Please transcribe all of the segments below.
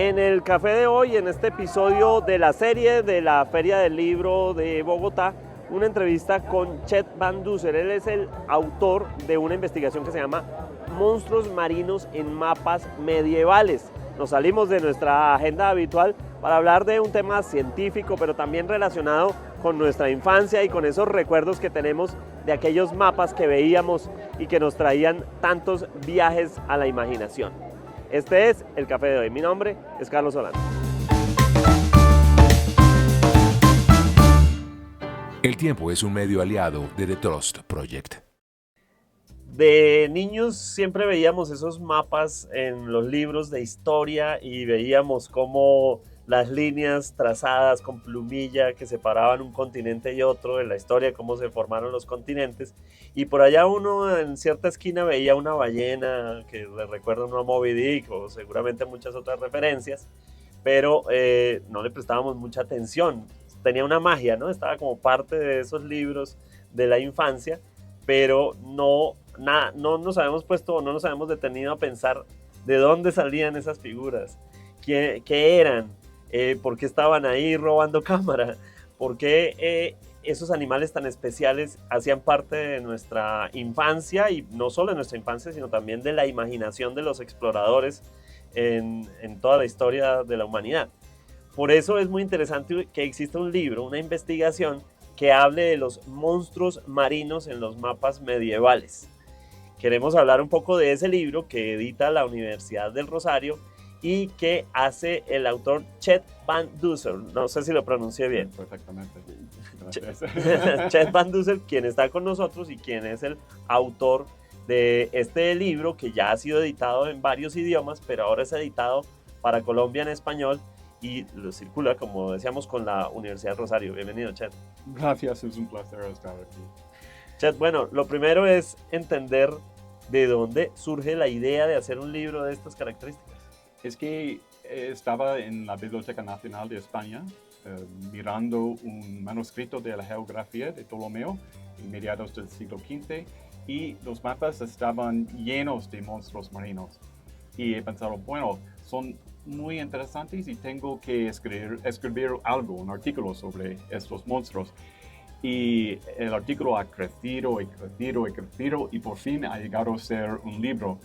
En el café de hoy, en este episodio de la serie de la Feria del Libro de Bogotá, una entrevista con Chet Van Duzer. Él es el autor de una investigación que se llama Monstruos marinos en mapas medievales. Nos salimos de nuestra agenda habitual para hablar de un tema científico, pero también relacionado con nuestra infancia y con esos recuerdos que tenemos de aquellos mapas que veíamos y que nos traían tantos viajes a la imaginación. Este es el café de hoy. Mi nombre es Carlos Solano. El tiempo es un medio aliado de The Trust Project. De niños siempre veíamos esos mapas en los libros de historia y veíamos cómo las líneas trazadas con plumilla que separaban un continente y otro en la historia, cómo se formaron los continentes. Y por allá uno en cierta esquina veía una ballena que le recuerda uno a Moby Dick o seguramente muchas otras referencias, pero no le prestábamos mucha atención. Tenía una magia, ¿no? Estaba como parte de esos libros de la infancia, pero no nos habíamos puesto, no nos habíamos detenido a pensar de dónde salían esas figuras, qué eran, por qué estaban ahí robando cámara, por qué esos animales tan especiales hacían parte de nuestra infancia, y no solo de nuestra infancia, sino también de la imaginación de los exploradores en toda la historia de la humanidad. Por eso es muy interesante que exista un libro, una investigación que hable de los monstruos marinos en los mapas medievales. Queremos hablar un poco de ese libro que edita la Universidad del Rosario y que hace el autor Chet Van Duzer. No sé si lo pronuncié bien. Perfectamente. Chet Van Duzer, quien está con nosotros y quien es el autor de este libro que ya ha sido editado en varios idiomas, pero ahora es editado para Colombia en español y lo circula, como decíamos, con la Universidad del Rosario. Bienvenido, Chet. Gracias, es un placer estar aquí. Chet, bueno, lo primero es entender de dónde surge la idea de hacer un libro de estas características. Es que estaba en la Biblioteca Nacional de España mirando un manuscrito de la geografía de Ptolomeo en mediados del siglo XV y los mapas estaban llenos de monstruos marinos. Y he pensado, bueno, son muy interesantes y tengo que escribir algo, un artículo sobre estos monstruos. Y el artículo ha crecido y por fin ha llegado a ser un libro.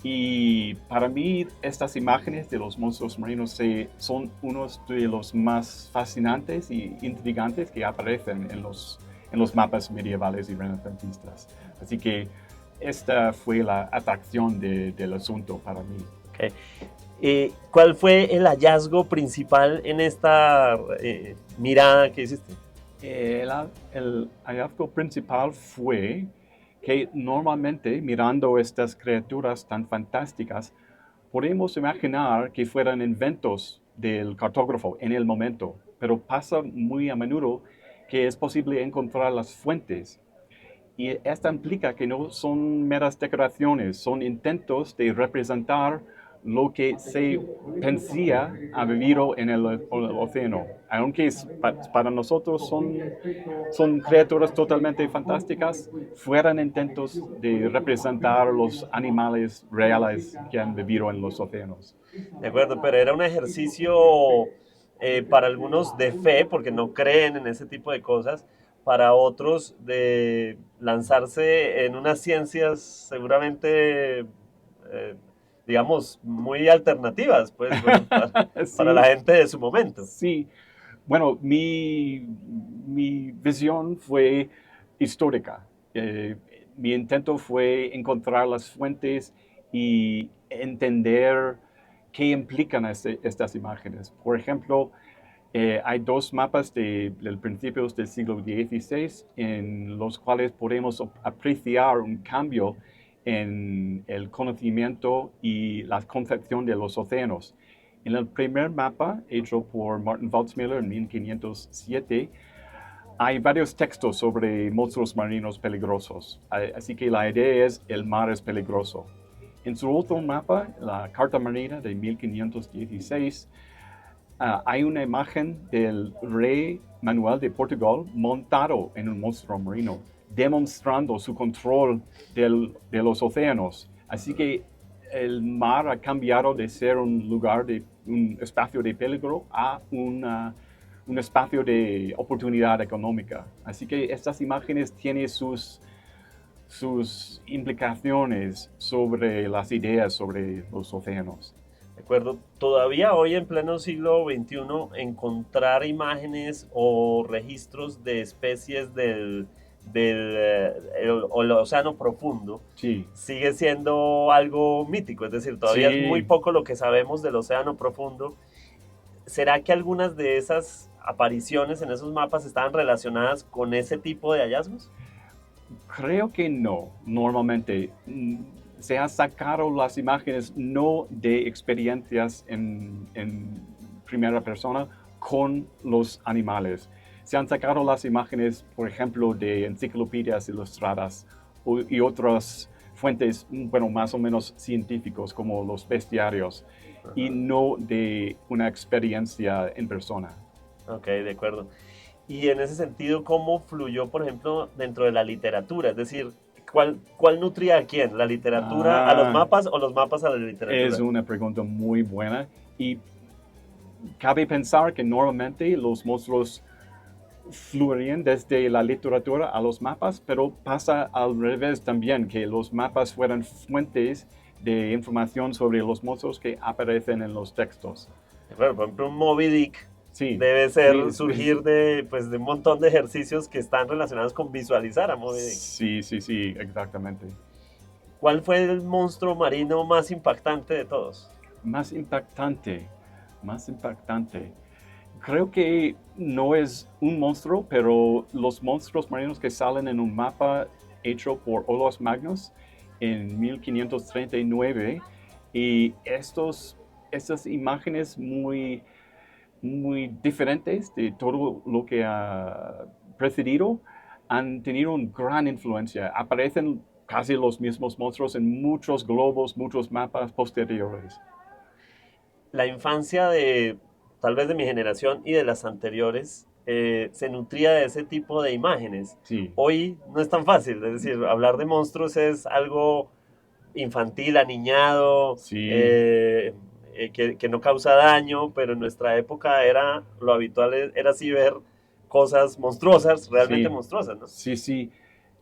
Y para mí estas imágenes de los monstruos marinos son unos de los más fascinantes y intrigantes que aparecen en los mapas medievales y renacentistas. Así que esta fue la atracción del asunto para mí. Okay. ¿Cuál fue el hallazgo principal en esta mirada que hiciste? El hallazgo principal fue que normalmente mirando estas criaturas tan fantásticas podemos imaginar que fueran inventos del cartógrafo en el momento, pero pasa muy a menudo que es posible encontrar las fuentes. Y esto implica que no son meras decoraciones, son intentos de representar lo que se pensía haber vivido en el océano. Aunque para nosotros son criaturas totalmente fantásticas, fueran intentos de representar los animales reales que han vivido en los océanos. De acuerdo, pero era un ejercicio para algunos de fe, porque no creen en ese tipo de cosas, para otros de lanzarse en unas ciencias seguramente digamos, muy alternativas, pues, bueno, Sí. para la gente de su momento. Sí, bueno, mi visión fue histórica. Mi intento fue encontrar las fuentes y entender qué implican estas imágenes. Por ejemplo, hay dos mapas de principios del siglo XVI en los cuales podemos apreciar un cambio en el conocimiento y la concepción de los océanos. En el primer mapa, hecho por Martin Waldseemüller en 1507, hay varios textos sobre monstruos marinos peligrosos. Así que la idea es, el mar es peligroso. En su otro mapa, la Carta Marina de 1516, hay una imagen del rey Manuel de Portugal montado en un monstruo marino, demostrando su control de los océanos. Así que el mar ha cambiado de ser un espacio de peligro a un espacio de oportunidad económica. Así que estas imágenes tienen sus implicaciones sobre las ideas sobre los océanos. ¿De acuerdo? Todavía hoy en pleno siglo XXI encontrar imágenes o registros de especies el océano profundo Sí, sigue siendo algo mítico, es decir, todavía es muy sí. poco lo que sabemos del océano profundo. ¿Será que algunas de esas apariciones en esos mapas estaban relacionadas con ese tipo de hallazgos? Creo que no, normalmente. Se han sacado las imágenes no de experiencias en primera persona con los animales. Se han sacado las imágenes, por ejemplo, de enciclopedias ilustradas y otras fuentes, bueno, más o menos científicos como los bestiarios, y Ajá. no de una experiencia en persona. Ok, de acuerdo. Y en ese sentido, ¿cómo fluyó, por ejemplo, dentro de la literatura? Es decir, ¿cuál nutría a quién? ¿La literatura a los Ah, mapas o los mapas a la es literatura? una pregunta muy buena y cabe pensar que normalmente los monstruos fluirían desde la literatura a los mapas, pero pasa al revés también, que los mapas fueran fuentes de información sobre los monstruos que aparecen en los textos. Bueno, por ejemplo, un Moby Dick Sí, debe sí, ser surgir pues, de un montón de ejercicios que están relacionados con visualizar a Moby Dick. sí, sí, sí, exactamente. ¿Cuál fue el monstruo marino más impactante de todos? Más impactante, más impactante. Creo que no es un monstruo, pero los monstruos marinos que salen en un mapa hecho por Olaus Magnus en 1539 y estas imágenes muy diferentes de todo lo que ha precedido han tenido una gran influencia. Aparecen casi los mismos monstruos en muchos globos, muchos mapas posteriores. La infancia de tal vez de mi generación y de las anteriores se nutría de ese tipo de imágenes. Sí, Hoy no es tan fácil, es decir, hablar de monstruos es algo infantil, aniñado, sí, que no causa daño, pero en nuestra época era lo habitual era así ver cosas monstruosas, realmente sí, monstruosas, ¿no? sí, sí.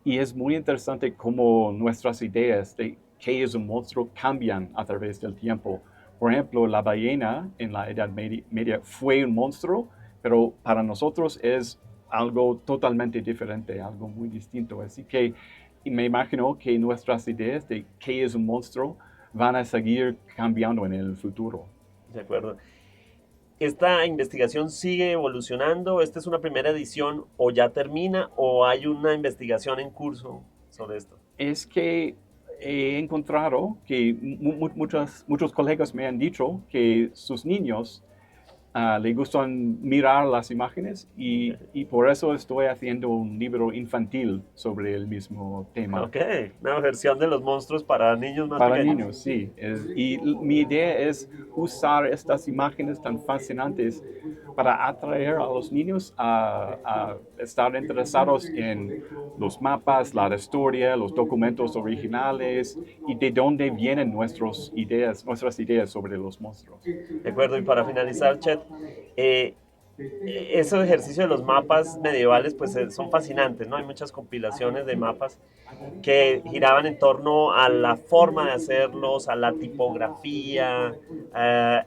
Y es muy interesante cómo nuestras ideas de qué es un monstruo cambian a través del tiempo. Por ejemplo, la ballena en la Edad Media fue un monstruo, pero para nosotros es algo totalmente diferente, algo muy distinto. Así que me imagino que nuestras ideas de qué es un monstruo van a seguir cambiando en el futuro. De acuerdo. ¿Esta investigación sigue evolucionando? ¿Esta es una primera edición o ya termina o hay una investigación en curso sobre esto? Es que he encontrado que muchos colegas me han dicho que sus niños le gustan mirar las imágenes y por eso estoy haciendo un libro infantil sobre el mismo tema. Ok, una versión de los monstruos para niños más Para pequeños. niños, sí. Y mi idea es usar estas imágenes tan fascinantes para atraer a los niños a estar interesados en los mapas, la historia, los documentos originales y de dónde vienen nuestras ideas sobre los monstruos. De acuerdo, y para finalizar, Chet, eh, esos ejercicios de los mapas medievales pues son fascinantes, ¿no? Hay muchas compilaciones de mapas que giraban en torno a la forma de hacerlos, a la tipografía,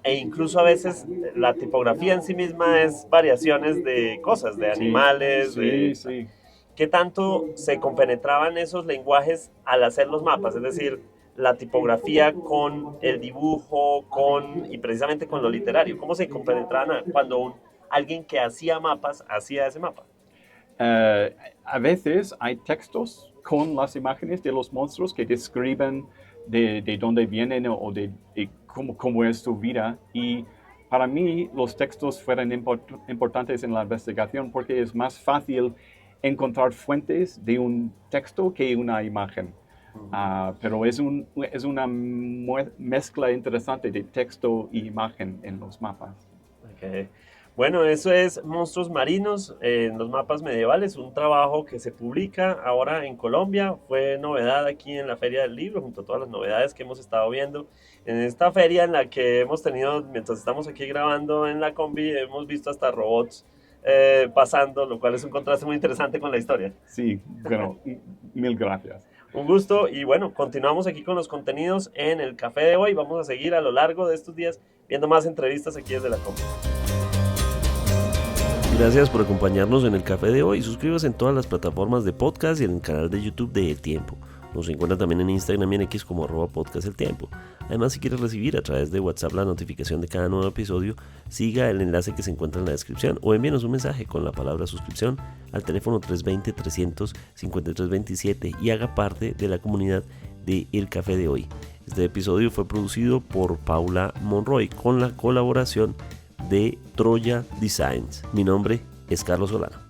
e incluso a veces la tipografía en sí misma es variaciones de cosas, de Sí, animales, sí, de... sí. ¿Qué tanto se compenetraban esos lenguajes al hacer los mapas? Es decir, la tipografía con el dibujo, y precisamente con lo literario. ¿Cómo se compenetraban cuando alguien que hacía mapas hacía ese mapa? A veces hay textos con las imágenes de los monstruos que describen de dónde vienen o de cómo es su vida. Y para mí los textos fueron importantes en la investigación porque es más fácil encontrar fuentes de un texto que una imagen. Pero es una mezcla interesante de texto y imagen en los mapas. Okay. Bueno, eso es Monstruos Marinos en los mapas medievales, un trabajo que se publica ahora en Colombia. Fue novedad aquí en la Feria del Libro, junto a todas las novedades que hemos estado viendo en esta feria en la que hemos tenido, mientras estamos aquí grabando en la combi, hemos visto hasta robots pasando, lo cual es un contraste muy interesante con la historia. Sí, bueno, mil gracias. Un gusto y bueno, continuamos aquí con los contenidos en el café de hoy. Vamos a seguir a lo largo de estos días viendo más entrevistas aquí desde la combi. Gracias por acompañarnos en el café de hoy. Suscríbase en todas las plataformas de podcast y en el canal de YouTube de El Tiempo. Nos encuentra también en Instagram y en X como @podcasteltiempo. Además, si quieres recibir a través de WhatsApp la notificación de cada nuevo episodio, siga el enlace que se encuentra en la descripción o envíenos un mensaje con la palabra suscripción al teléfono 320-300-5327 y haga parte de la comunidad de El Café de Hoy. Este episodio fue producido por Paula Monroy con la colaboración de Troya Designs. Mi nombre es Carlos Solano.